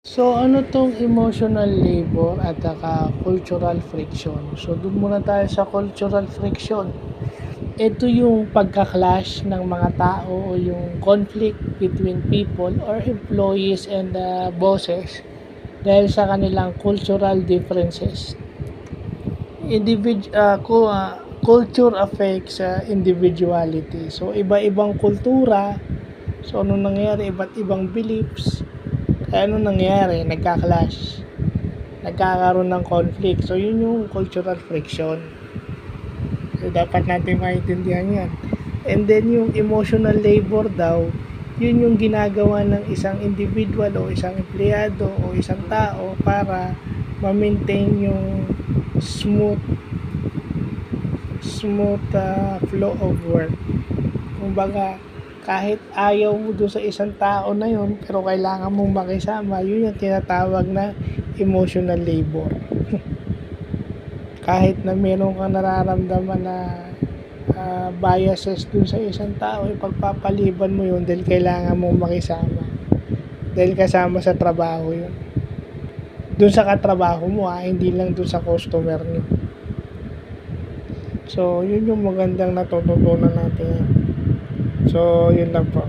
So, ano 'tong emotional labor at saka cultural friction? So, dun muna tayo sa cultural friction. Ito yung pagka-clash ng mga tao o yung conflict between people or employees and bosses dahil sa kanilang cultural differences. Culture affects individuality. So, iba-ibang kultura. So, ano nangyayari? Iba't ibang beliefs. Kaya ano nangyayari? Nagka-clash. Nagkakaroon ng conflict. So, yun yung cultural friction. So, dapat natin maintindihan yan. And then, yung emotional labor daw, yun yung ginagawa ng isang individual o isang empleyado o isang tao para ma-maintain yung smooth flow of work. Kumbaga, kahit ayaw mo doon sa isang tao na yun, pero kailangan mong makisama, yun yung tinatawag na emotional labor. Kahit na meron kang nararamdaman na biases dun sa isang tao, ipagpapaliban mo yun dahil kailangan mong makisama. Dahil kasama sa trabaho yun. Dun sa katrabaho mo, hindi lang dun sa customer nyo. So, yun yung magandang natututunan natin. So, yun lang po.